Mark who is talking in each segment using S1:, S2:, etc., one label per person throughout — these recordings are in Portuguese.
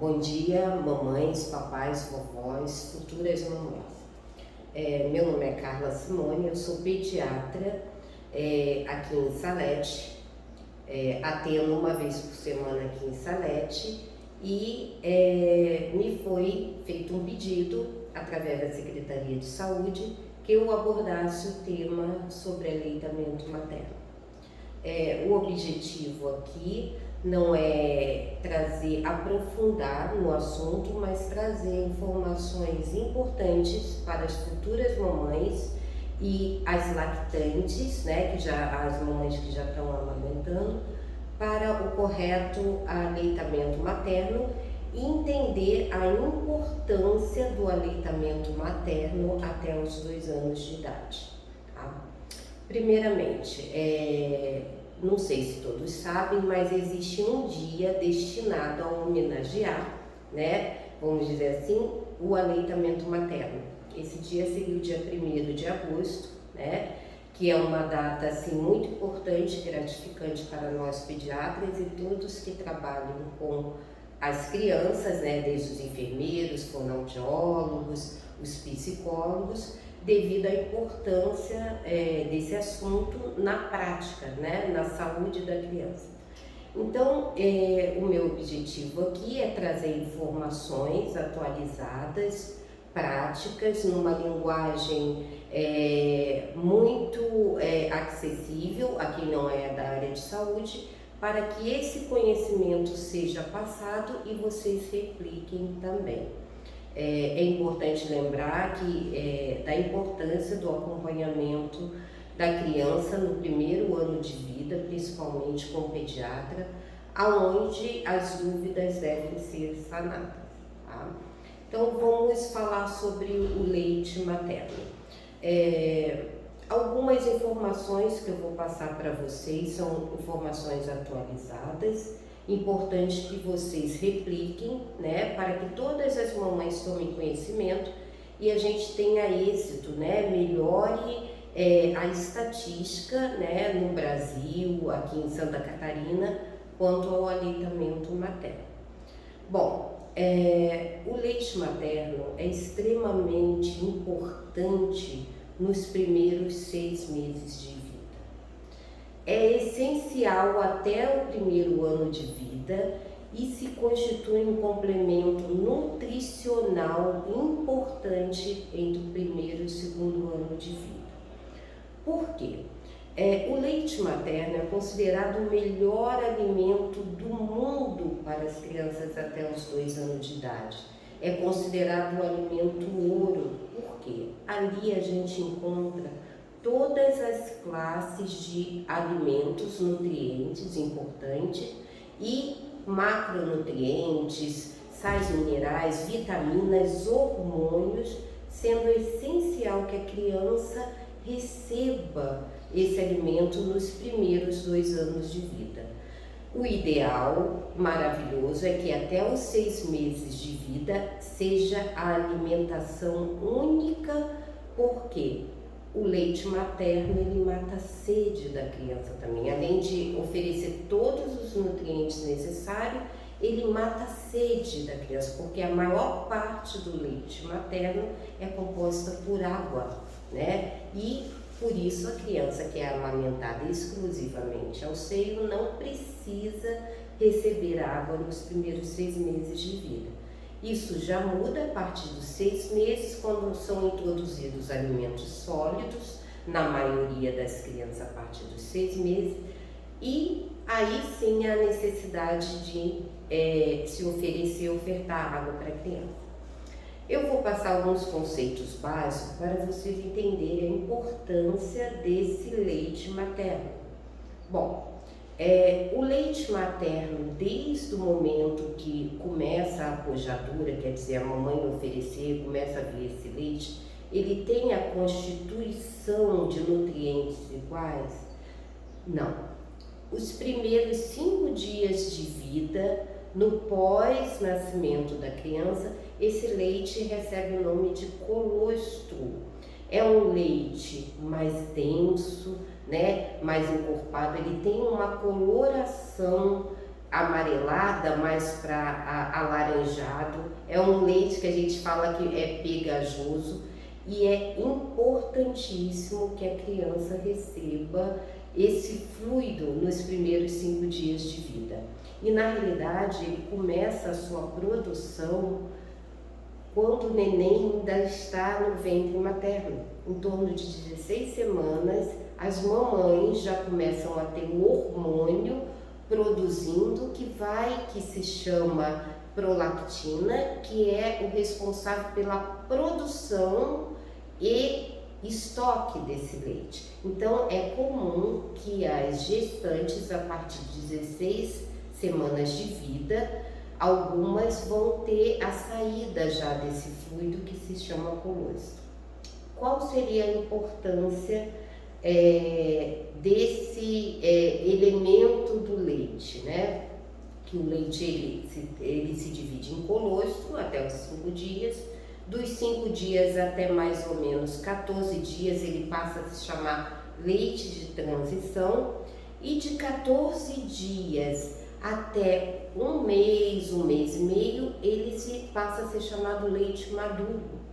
S1: Bom dia, mamães, papais, vovós, futuras mamães. Meu nome é Carla Simone, eu sou pediatra aqui em Salete, atendo uma vez por semana aqui em Salete e me foi feito um pedido através da Secretaria de Saúde que eu abordasse o tema sobre aleitamento materno. O objetivo aqui não é aprofundar no assunto, mas trazer informações importantes para as futuras mamães e as lactantes, né, as mamães que já estão amamentando, para o correto aleitamento materno e entender a importância do aleitamento materno até os 2 anos de idade. Tá? Primeiramente, não sei se todos sabem, mas existe um dia destinado a homenagear, né, vamos dizer assim, o aleitamento materno. Esse dia seria o dia 1º de agosto, né, que é uma data assim, muito importante e gratificante para nós pediatras e todos que trabalham com as crianças, né, desde os enfermeiros, fonoaudiólogos, os psicólogos, devido à importância desse assunto na prática, né, na saúde da criança. Então, o meu objetivo aqui é trazer informações atualizadas, práticas, numa linguagem muito acessível a quem não é da área de saúde, para que esse conhecimento seja passado e vocês repliquem também. É importante lembrar da importância do acompanhamento da criança no 1º ano de vida, principalmente com o pediatra, aonde as dúvidas devem ser sanadas. Tá? Então vamos falar sobre o leite materno. Algumas informações que eu vou passar para vocês são informações atualizadas, importante que vocês repliquem, né, para que todas as mamães tomem conhecimento e a gente tenha êxito, né, melhore a estatística, né, no Brasil, aqui em Santa Catarina, quanto ao aleitamento materno. Bom, o leite materno é extremamente importante nos primeiros 6 meses de vida. É essencial até o 1º ano de vida e se constitui um complemento nutricional importante entre o 1º e o 2º ano de vida. Por quê? O leite materno é considerado o melhor alimento do mundo para as crianças até os 2 anos de idade. É considerado o alimento ouro. Por quê? Ali a gente encontra todas as classes de alimentos, nutrientes importantes e macronutrientes, sais minerais, vitaminas, hormônios, sendo essencial que a criança receba esse alimento nos primeiros 2 anos de vida. O ideal, maravilhoso, é que até os 6 meses de vida seja a alimentação única, porque o leite materno ele mata a sede da criança também. Além de oferecer todos os nutrientes necessários, ele mata a sede da criança, porque a maior parte do leite materno é composta por água, né? E por isso a criança que é amamentada exclusivamente ao seio não precisa receber água nos primeiros 6 meses de vida. Isso já muda a partir dos 6 meses, quando são introduzidos alimentos sólidos, na maioria das crianças a partir dos 6 meses, e aí sim a necessidade de se ofertar água para a criança. Eu vou passar alguns conceitos básicos para vocês entenderem a importância desse leite materno. Bom, o leite materno, desde o momento que começa a pojadura, quer dizer, a mamãe oferecer, começa a vir esse leite, ele tem a constituição de nutrientes iguais? Não. Os primeiros 5 dias de vida, no pós-nascimento da criança, esse leite recebe o nome de colostro. É um leite mais denso, né, mais encorpado, ele tem uma coloração amarelada, mais para alaranjado. É um leite que a gente fala que é pegajoso e é importantíssimo que a criança receba esse fluido nos primeiros 5 dias de vida. E na realidade ele começa a sua produção quando o neném ainda está no ventre materno. Em torno de 16 semanas, as mamães já começam a ter o hormônio produzindo que se chama prolactina, que é o responsável pela produção e estoque desse leite. Então é comum que as gestantes, a partir de 16 semanas de vida, algumas vão ter a saída já desse fluido que se chama colostro. Qual seria a importância desse elemento do leite, né? Que o leite ele se divide em colostro até os 5 dias, dos 5 dias até mais ou menos 14 dias ele passa a se chamar leite de transição, e de 14 dias até um mês e meio, ele passa a ser chamado leite maduro.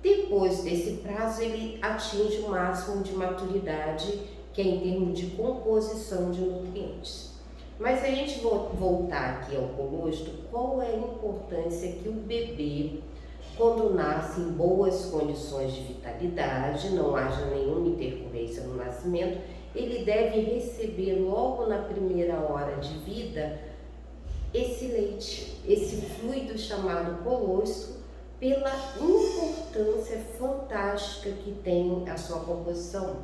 S1: Depois desse prazo, ele atinge o máximo de maturidade, que é em termos de composição de nutrientes. Mas se a gente voltar aqui ao colostro, qual é a importância que o bebê, quando nasce em boas condições de vitalidade, não haja nenhuma intercorrência no nascimento, ele deve receber logo na primeira hora de vida esse leite, esse fluido chamado colostro, pela importância fantástica que tem a sua composição.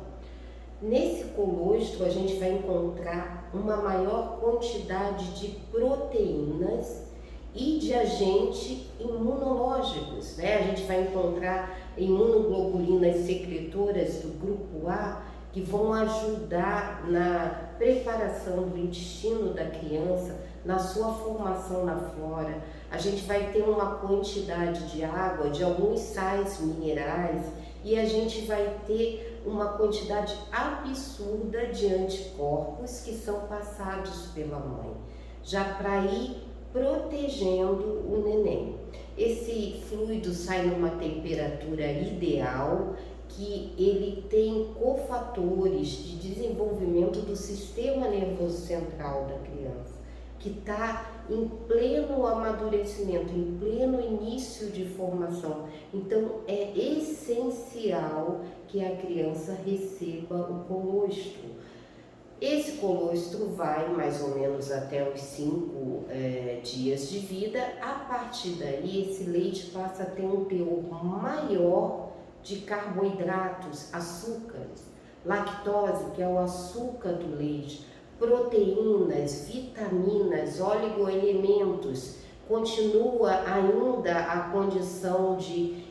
S1: Nesse colostro a gente vai encontrar uma maior quantidade de proteínas e de agentes imunológicos, né? A gente vai encontrar imunoglobulinas secretoras do grupo A, que vão ajudar na preparação do intestino da criança, na sua formação na flora. A gente vai ter uma quantidade de água, de alguns sais minerais, e a gente vai ter uma quantidade absurda de anticorpos que são passados pela mãe, já para ir protegendo o neném. Esse fluido sai numa temperatura ideal, que ele tem cofatores de desenvolvimento do sistema nervoso central da criança, que está em pleno amadurecimento, em pleno início de formação. Então é essencial que a criança receba o colostro. Esse colostro vai mais ou menos até os 5 dias de vida. A partir daí, esse leite passa a ter um teor maior de carboidratos, açúcares, lactose, que é o açúcar do leite, proteínas, vitaminas, oligoelementos. Continua ainda a condição de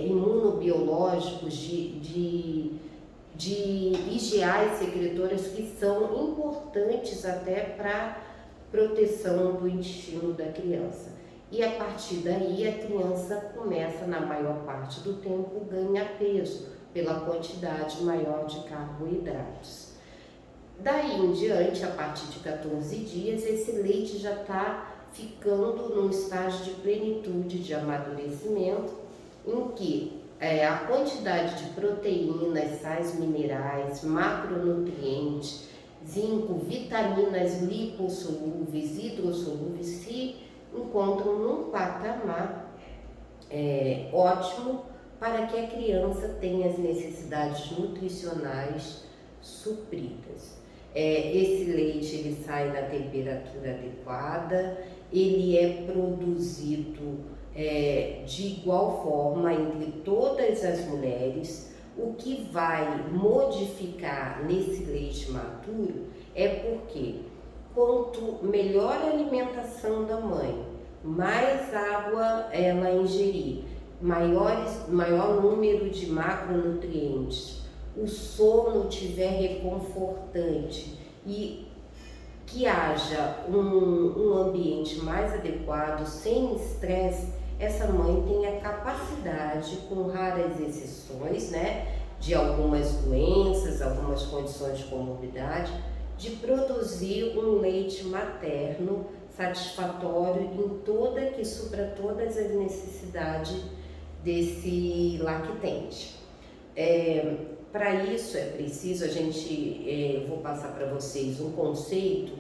S1: imunobiológicos, de IgAs secretoras, que são importantes até para proteção do intestino da criança. E a partir daí a criança começa, na maior parte do tempo, ganha peso pela quantidade maior de carboidratos. Daí em diante, a partir de 14 dias, esse leite já está ficando num estágio de plenitude, de amadurecimento, em que a quantidade de proteínas, sais minerais, macronutrientes, zinco, vitaminas lipossolúveis, hidrossolúveis se encontram num patamar ótimo para que a criança tenha as necessidades nutricionais supridas. Esse leite ele sai na temperatura adequada, ele é produzido de igual forma entre todas as mulheres. O que vai modificar nesse leite maturo é porque quanto melhor a alimentação da mãe, mais água ela ingerir, maior número de macronutrientes, o sono tiver reconfortante e que haja um ambiente mais adequado, sem estresse, essa mãe tem a capacidade, com raras exceções, né, de algumas doenças, algumas condições de comorbidade, de produzir um leite materno satisfatório em que supra todas as necessidades desse lactente. Para isso é preciso vou passar para vocês um conceito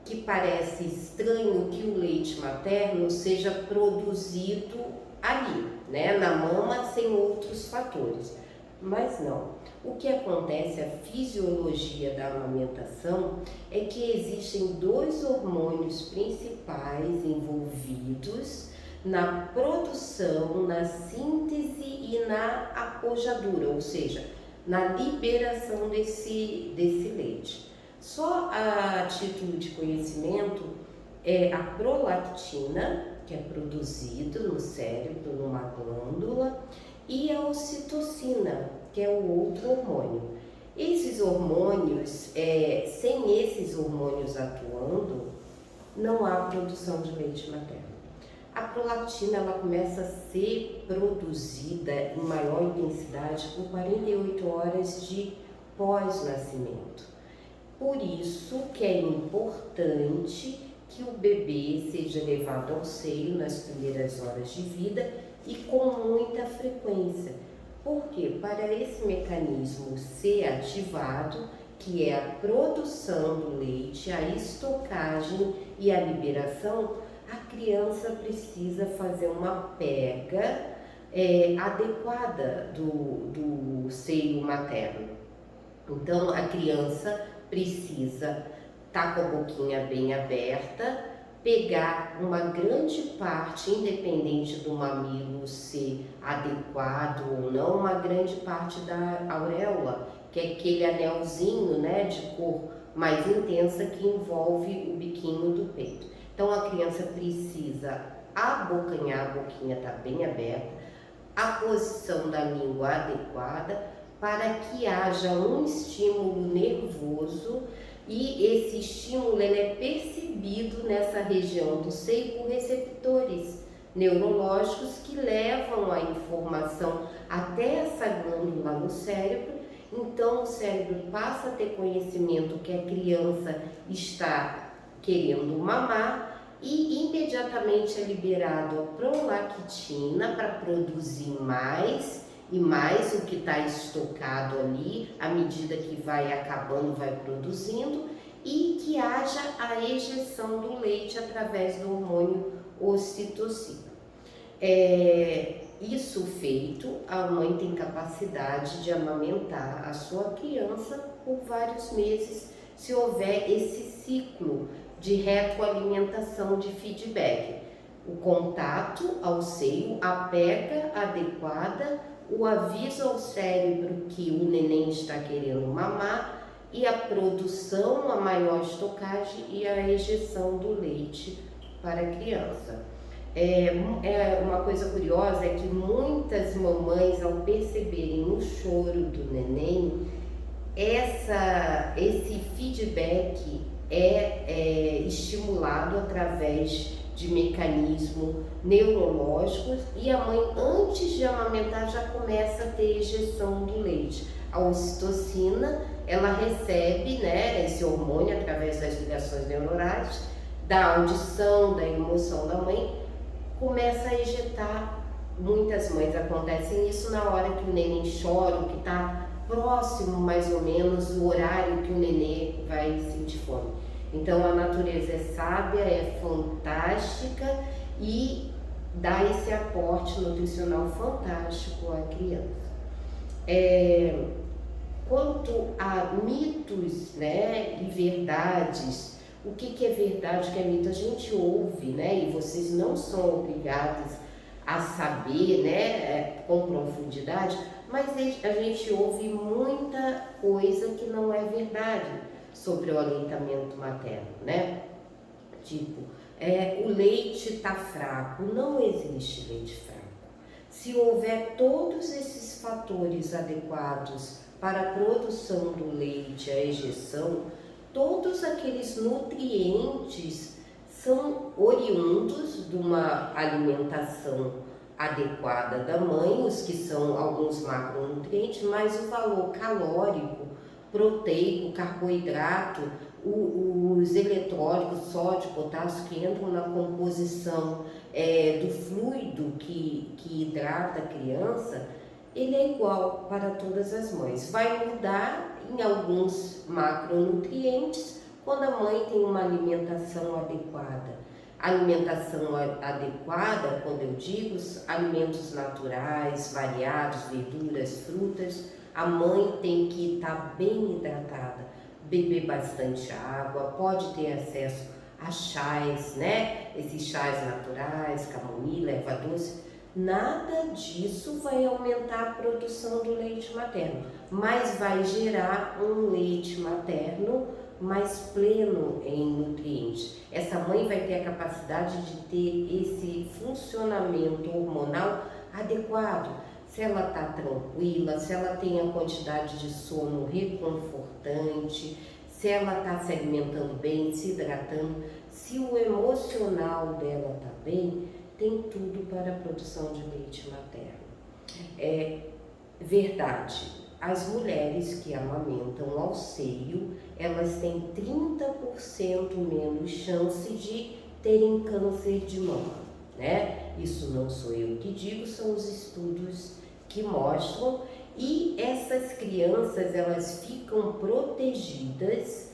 S1: que parece estranho, que o leite materno seja produzido ali, né, na mama, sem outros fatores. Mas não. O que acontece, a fisiologia da amamentação, é que existem dois hormônios principais envolvidos na produção, na síntese e na apojadura, ou seja, na liberação desse leite. Só a título de conhecimento, é a prolactina, que é produzida no cérebro, numa glândula, e a ocitocina, que é o outro hormônio. Esses hormônios, sem esses hormônios atuando, não há produção de leite materno. A prolactina ela começa a ser produzida em maior intensidade por 48 horas de pós-nascimento. Por isso que é importante que o bebê seja levado ao seio nas primeiras horas de vida e com muita frequência. Porque para esse mecanismo ser ativado, que é a produção do leite, a estocagem e a liberação, a criança precisa fazer uma pega adequada do seio materno. Então a criança precisa estar com a boquinha bem aberta, pegar uma grande parte, independente do mamilo ser adequado ou não, uma grande parte da auréola, que é aquele anelzinho, né, de cor mais intensa que envolve o biquinho do peito. Então a criança precisa abocanhar, a boquinha está bem aberta, a posição da língua adequada para que haja um estímulo nervoso, e esse estímulo é percebido nessa região do seio por receptores neurológicos que levam a informação até essa glândula no cérebro. Então o cérebro passa a ter conhecimento que a criança está querendo mamar e imediatamente é liberado a prolactina para produzir mais e mais o que está estocado ali, à medida que vai acabando, vai produzindo, e que haja a ejeção do leite através do hormônio ocitocina. Isso feito, a mãe tem capacidade de amamentar a sua criança por vários meses, se houver esse ciclo de retroalimentação, de feedback. O contato ao seio, a pega adequada, o aviso ao cérebro que o neném está querendo mamar e a produção, a maior estocagem e a ejeção do leite para a criança. Uma coisa curiosa é que muitas mamães, ao perceberem o choro do neném, esse feedback é estimulado através de mecanismos neurológicos, e a mãe, antes de amamentar, já começa a ter ejeção do leite. A ocitocina, ela recebe, né, esse hormônio através das ligações neuronais, da audição, da emoção da mãe, começa a ejetar. Muitas mães acontecem isso na hora que o neném chora, que está próximo mais ou menos o horário que o neném vai sentir fome. Então a natureza é sábia, é fantástica e dá esse aporte nutricional fantástico à criança. Quanto a mitos, né, e verdades, o que é verdade, o que é mito, a gente ouve, né, e vocês não são obrigados a saber, né, com profundidade, mas a gente ouve muita coisa que não é verdade sobre o aleitamento materno, né? Tipo, o leite está fraco. Não existe leite fraco. Se houver todos esses fatores adequados para a produção do leite, a ejeção, todos aqueles nutrientes são oriundos de uma alimentação adequada da mãe, os que são alguns macronutrientes, mas o valor calórico proteico, carboidrato, os eletrólitos, sódio, potássio, que entram na composição do fluido que hidrata a criança, ele é igual para todas as mães. Vai mudar em alguns macronutrientes quando a mãe tem uma alimentação adequada. Alimentação adequada, quando eu digo, alimentos naturais, variados, verduras, frutas, a mãe tem que estar bem hidratada, beber bastante água, pode ter acesso a chás, né? Esses chás naturais, camomila, erva doce. Nada disso vai aumentar a produção do leite materno, mas vai gerar um leite materno mais pleno em nutrientes. Essa mãe vai ter a capacidade de ter esse funcionamento hormonal adequado. Se ela está tranquila, se ela tem a quantidade de sono reconfortante, se ela está se alimentando bem, se hidratando, se o emocional dela está bem, tem tudo para a produção de leite materno. É verdade. As mulheres que amamentam ao seio, elas têm 30% menos chance de terem câncer de mama, né? Isso não sou eu que digo, são os estudos que mostram. E essas crianças, elas ficam protegidas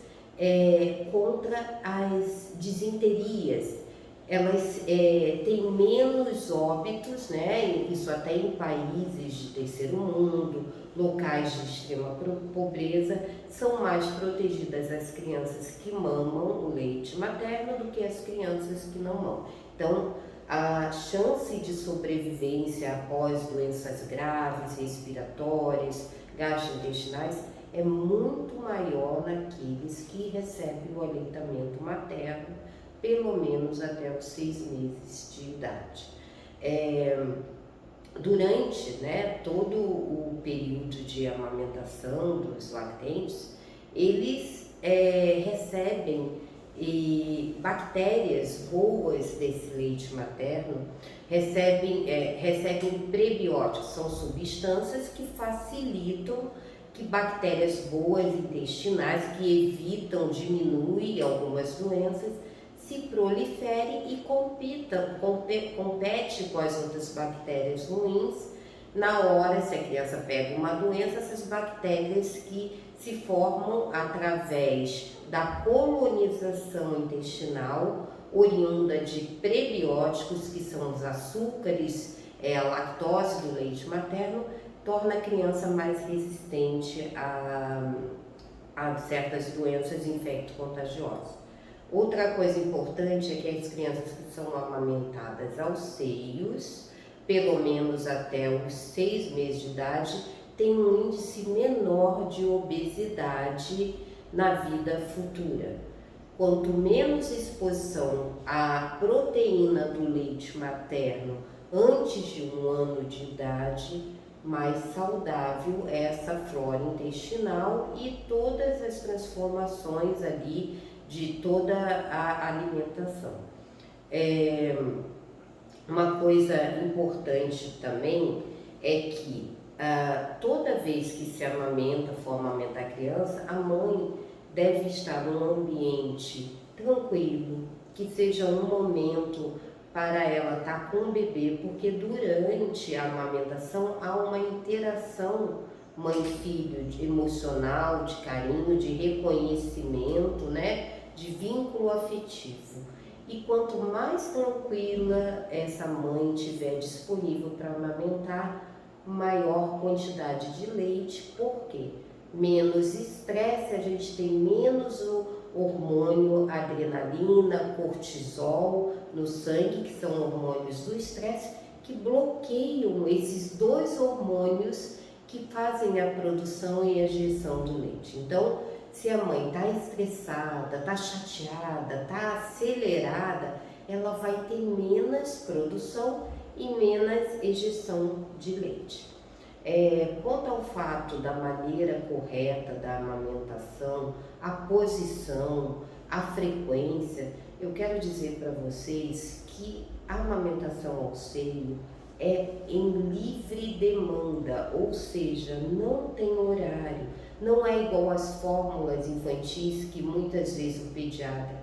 S1: contra as disenterias. Elas têm menos óbitos, né? Isso até em países de terceiro mundo, locais de extrema pobreza, são mais protegidas as crianças que mamam o leite materno do que as crianças que não mamam. Então, a chance de sobrevivência após doenças graves, respiratórias, gastrointestinais, é muito maior naqueles que recebem o aleitamento materno, pelo menos até os 6 meses de idade. Durante, né, todo o período de amamentação dos lactentes, eles recebem bactérias boas desse leite materno, recebem prebióticos, são substâncias que facilitam que bactérias boas intestinais, que evitam, diminuem algumas doenças, se prolifere e compete com as outras bactérias ruins. Na hora, se a criança pega uma doença, essas bactérias que se formam através da colonização intestinal, oriunda de prebióticos, que são os açúcares, a lactose do leite materno, torna a criança mais resistente a certas doenças infecto-contagiosas. Outra coisa importante é que as crianças que são amamentadas aos seios, pelo menos até os 6 meses de idade, têm um índice menor de obesidade na vida futura. Quanto menos exposição à proteína do leite materno antes de 1 ano de idade, mais saudável é essa flora intestinal e todas as transformações ali de toda a alimentação. Uma coisa importante também é que toda vez que se for amamentar a criança, a mãe deve estar num ambiente tranquilo, que seja um momento para ela estar com o bebê, porque durante a amamentação há uma interação mãe-filho emocional, de carinho, de reconhecimento, né? De vínculo afetivo. E quanto mais tranquila essa mãe tiver disponível para amamentar, maior quantidade de leite, porque menos estresse, a gente tem menos o hormônio adrenalina, cortisol no sangue, que são hormônios do estresse, que bloqueiam esses 2 hormônios que fazem a produção e a ejeção do leite. Então, se a mãe está estressada, está chateada, está acelerada, ela vai ter menos produção e menos ejeção de leite. Quanto ao fato da maneira correta da amamentação, a posição, a frequência, eu quero dizer para vocês que a amamentação ao seio é em livre demanda, ou seja, não tem horário. Não é igual às fórmulas infantis que muitas vezes o pediatra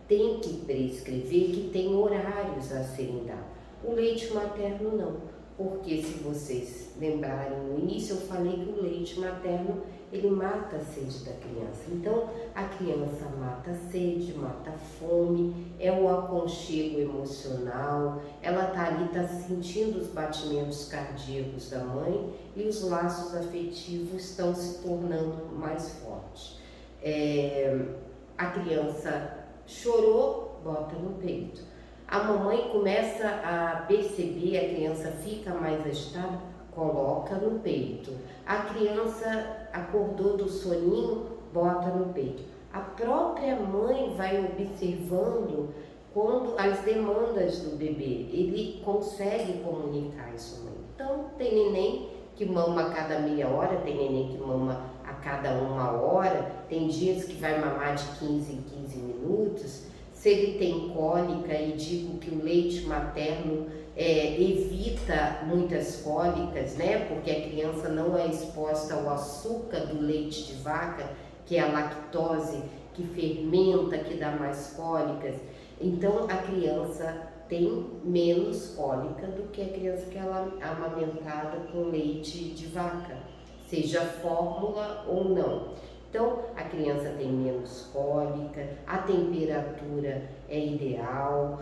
S1: tem que prescrever, que tem horários a serem dados. O leite materno não, porque se vocês lembrarem no início, eu falei que o leite materno ele mata a sede da criança. Então, a criança mata a sede, mata a fome, é o aconchego emocional, ela está ali, está sentindo os batimentos cardíacos da mãe e os laços afetivos estão se tornando mais fortes. A criança chorou, bota no peito. A mamãe começa a perceber, a criança fica mais agitada, coloca no peito. A criança acordou do soninho, bota no peito. A própria mãe vai observando quando as demandas do bebê, ele consegue comunicar isso, mãe. Então, tem neném que mama a cada meia hora, tem neném que mama a cada 1 hora, tem dias que vai mamar de 15 em 15 minutos. Se ele tem cólica e digo que o leite materno evita muitas cólicas, né? Porque a criança não é exposta ao açúcar do leite de vaca, que é a lactose, que fermenta, que dá mais cólicas. Então a criança tem menos cólica do que a criança que ela é amamentada com leite de vaca, seja fórmula ou não. Então, a criança tem menos cólica, a temperatura é ideal.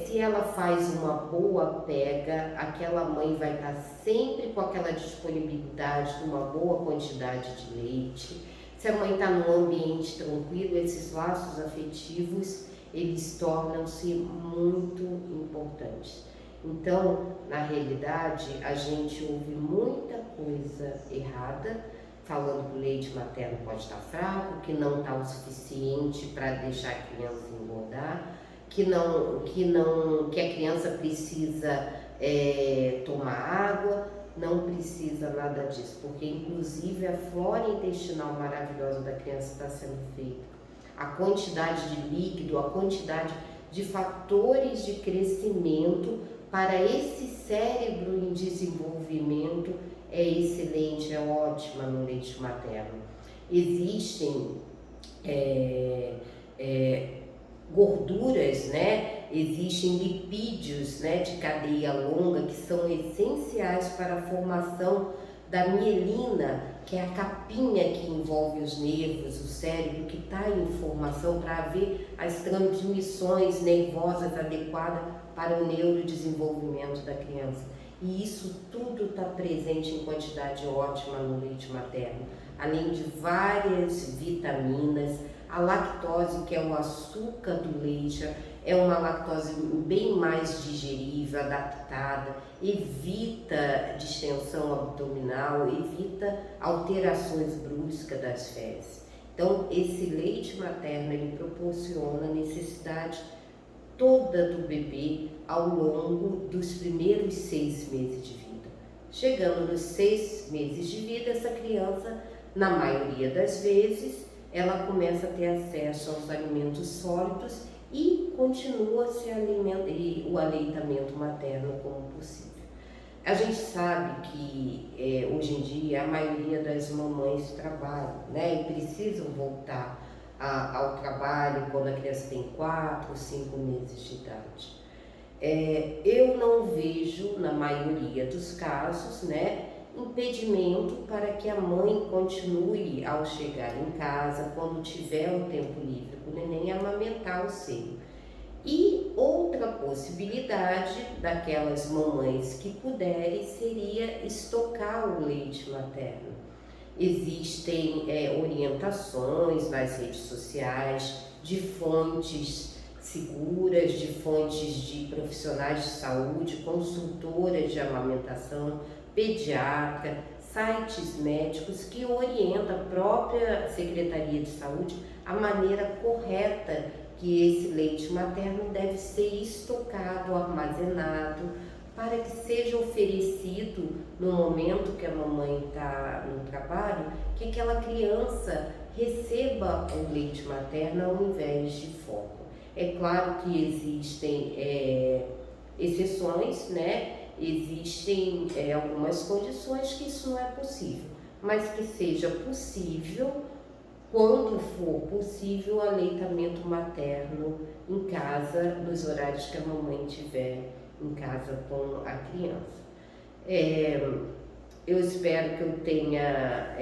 S1: Se ela faz uma boa pega, aquela mãe vai estar sempre com aquela disponibilidade de uma boa quantidade de leite. Se a mãe está num ambiente tranquilo, esses laços afetivos, eles tornam-se muito importantes. Então, na realidade, a gente ouve muita coisa errada, falando que o leite materno pode estar fraco, que não está o suficiente para deixar a criança engordar, que a criança precisa tomar água, não precisa nada disso, porque inclusive a flora intestinal maravilhosa da criança está sendo feita. A quantidade de líquido, a quantidade de fatores de crescimento para esse cérebro em desenvolvimento é excelente, é ótima no leite materno. Existem gorduras, né? Existem lipídios, né, de cadeia longa que são essenciais para a formação da mielina, que é a capinha que envolve os nervos, o cérebro, que está em formação para haver as transmissões nervosas adequadas para o neurodesenvolvimento da criança. E isso tudo está presente em quantidade ótima no leite materno, além de várias vitaminas. A lactose, que é o açúcar do leite, é uma lactose bem mais digerível, adaptada, evita distensão abdominal, evita alterações bruscas das fezes. Então, esse leite materno, ele proporciona a necessidade toda do bebê ao longo dos primeiros 6 meses de vida. Chegando nos 6 meses de vida, essa criança, na maioria das vezes, ela começa a ter acesso aos alimentos sólidos e continua se alimentando, e o aleitamento materno como possível. A gente sabe que hoje em dia a maioria das mamães trabalham, né, e precisam voltar ao trabalho quando a criança tem 4, 5 meses de idade. Eu não vejo, na maioria dos casos, né, impedimento para que a mãe continue, ao chegar em casa, quando tiver o tempo livre com o neném, amamentar o seio. E outra possibilidade daquelas mamães que puderem seria estocar o leite materno. Existem orientações nas redes sociais de fontes seguras, de fontes de profissionais de saúde, consultoras de amamentação, pediatra, sites médicos que orientam a própria Secretaria de Saúde a maneira correta que esse leite materno deve ser estocado, armazenado, para que seja oferecido no momento que a mamãe está no trabalho, que aquela criança receba o leite materno ao invés de fórmula. É claro que existem exceções, né? Existem algumas condições que isso não é possível, mas que seja possível, quando for possível, o aleitamento materno em casa, nos horários que a mamãe estiver em casa com a criança. Eu espero que eu tenha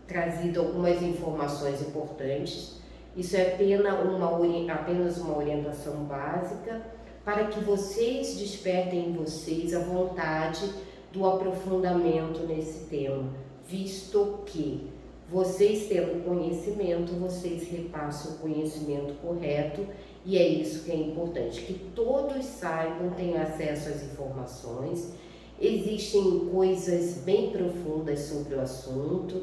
S1: trazido algumas informações importantes. Isso é apenas uma orientação básica para que vocês despertem em vocês a vontade do aprofundamento nesse tema, visto que vocês tendo conhecimento, vocês repassam o conhecimento correto, e é isso que é importante, que todos saibam, tenham acesso às informações. Existem coisas bem profundas sobre o assunto,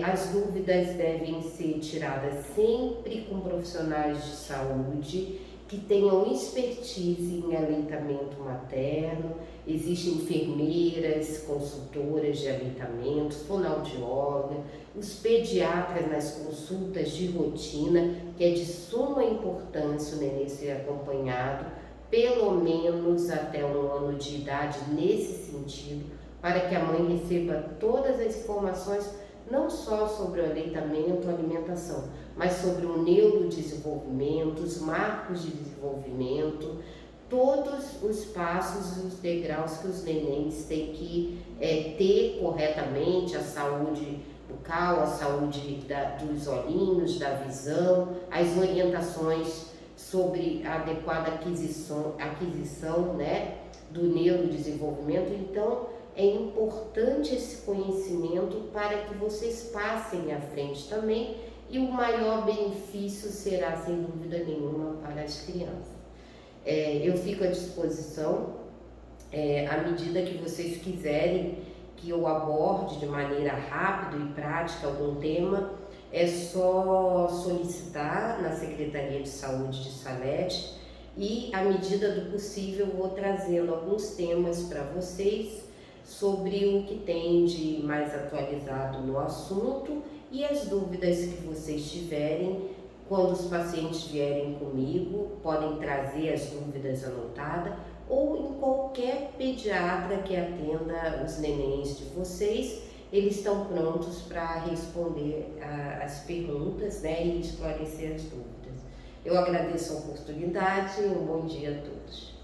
S1: as dúvidas devem ser tiradas sempre com profissionais de saúde que tenham expertise em aleitamento materno. Existem enfermeiras, consultoras de aleitamento, fonoaudióloga, os pediatras nas consultas de rotina, que é de suma importância o neném ser acompanhado, pelo menos até 1 ano de idade, nesse sentido, para que a mãe receba todas as informações, não só sobre o aleitamento, a alimentação, mas sobre o neurodesenvolvimento, os marcos de desenvolvimento, todos os passos e os degraus que os nenéns têm que ter corretamente, a saúde bucal, a saúde dos olhinhos, da visão, as orientações sobre a adequada aquisição, né, do neurodesenvolvimento. Então, é importante esse conhecimento para que vocês passem à frente também, e o maior benefício será, sem dúvida nenhuma, para as crianças. Eu fico à disposição, à medida que vocês quiserem que eu aborde de maneira rápida e prática algum tema, é só solicitar na Secretaria de Saúde de Salete, e, à medida do possível, vou trazendo alguns temas para vocês sobre o que tem de mais atualizado no assunto, e as dúvidas que vocês tiverem. Quando os pacientes vierem comigo, podem trazer as dúvidas anotadas, ou em qualquer pediatra que atenda os nenéns de vocês, eles estão prontos para responder as perguntas, né, e esclarecer as dúvidas. Eu agradeço a oportunidade e um bom dia a todos.